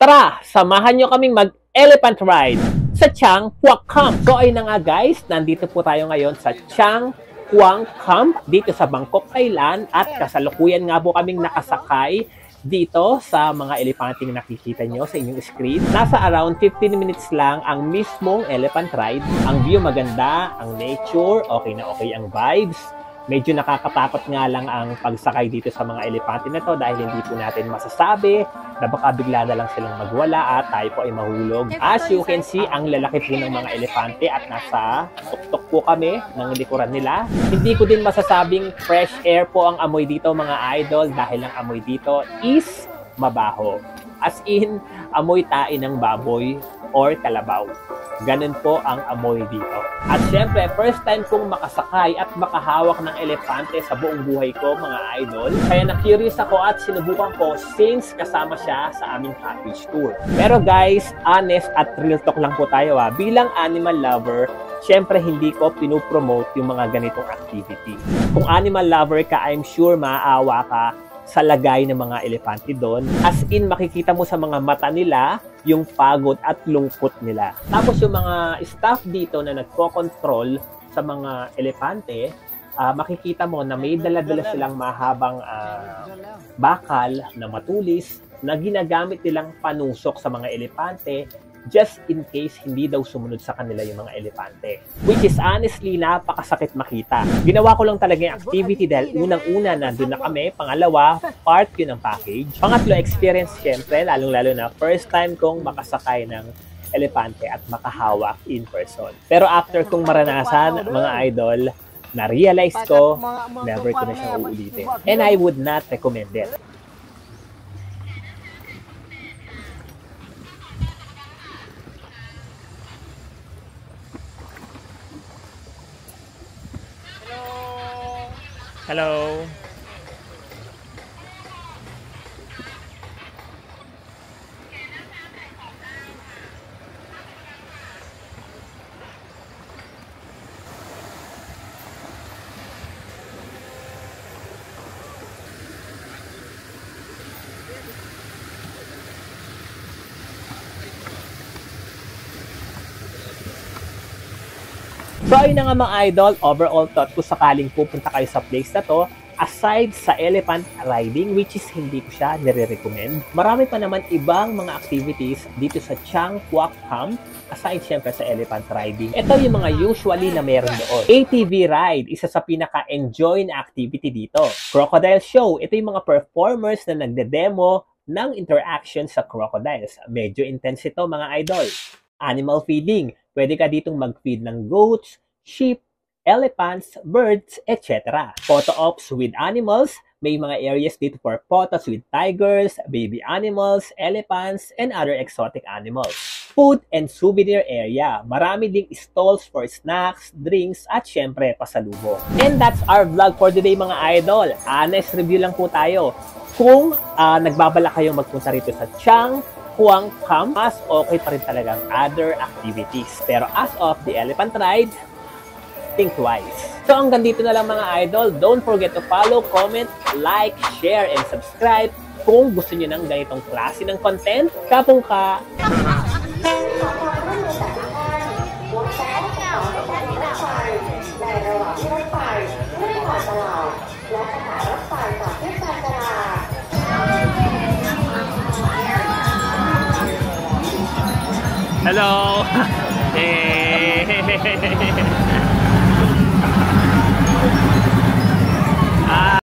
Tara, samahan nyo kaming mag-elephant ride sa Chang Quoc Camp. So ayun na nga guys, nandito po tayo ngayon sa Chang Quoc Camp dito sa Bangkok, Thailand, at kasalukuyan nga po kaming nakasakay dito sa mga elephanteng nakikita nyo sa inyong screen. Nasa around 15 minutes lang ang mismong elephant ride. Ang view maganda, ang nature, okay na okay ang vibes. Medyo nakakatakot nga lang ang pagsakay dito sa mga elepante na to dahil hindi po natin masasabi na baka bigla na lang silang magwala at tayo po ay mahulog. As you can see, ang lalaki po ng mga elepante at nasa tuktok po kami ng likuran nila. Hindi ko din masasabing fresh air po ang amoy dito mga idol dahil ang amoy dito is mabaho. As in, amoy tae ng baboy or kalabaw. Ganun po ang amoy dito. At syempre, first time kong makasakay at makahawak ng elepante sa buong buhay ko, mga idol. Kaya na-curious ako at sinubukan ko since kasama siya sa aming package tour. Pero guys, honest at real talk lang po tayo ha. Bilang animal lover, syempre hindi ko pinopromote yung mga ganitong activity. Kung animal lover ka, I'm sure maaawa ka sa lagay ng mga elepante doon. As in, makikita mo sa mga mata nila yung pagod at lungkot nila. Tapos yung mga staff dito na nagko-control sa mga elepante, makikita mo na may dala-dala silang mahabang bakal na matulis na ginagamit nilang panusok sa mga elepante just in case hindi daw sumunod sa kanila yung mga elepante. Which is honestly napakasakit makita. Ginawa ko lang talaga yung activity dahil unang-una nandun na kami. Pangalawa, part yun ng package. Pangatlo, experience syempre, lalong-lalo na first time kong makasakay ng elepante at makahawak in person. Pero after kong maranasan, mga idol, na-realize ko, never ko na siyang uulitin. And I would not recommend it. Hello. So ayun na nga mga idol, overall thought ko sakaling pupunta kayo sa place na to, aside sa elephant riding, which is hindi ko siya nire-recommend, marami pa naman ibang mga activities dito sa Chang Quoc Camp, aside syempre sa elephant riding. Ito yung mga usually na meron doon. ATV ride, isa sa pinaka-enjoy na activity dito. Crocodile show, ito yung mga performers na nagde-demo ng interaction sa crocodiles. Medyo intense ito mga idol. Animal feeding, pwede ka ditong mag-feed ng goats, sheep, elephants, birds, etc. Photo ops with animals, may mga areas dito for photos with tigers, baby animals, elephants, and other exotic animals. Food and souvenir area, marami ding stalls for snacks, drinks, at syempre pasalubong. And that's our vlog for today mga idol. Honest review lang po tayo. Kung nagbabala kayong magpunta rito sa Chang Quoc Camp, mas okay pa rin talagang other activities. Pero as of the elephant ride, think twice. So hanggang dito na lang mga idol. Don't forget to follow, comment, like, share, and subscribe kung gusto nyo ng ganitong klase ng content. Kapong ka! Hello! Hey!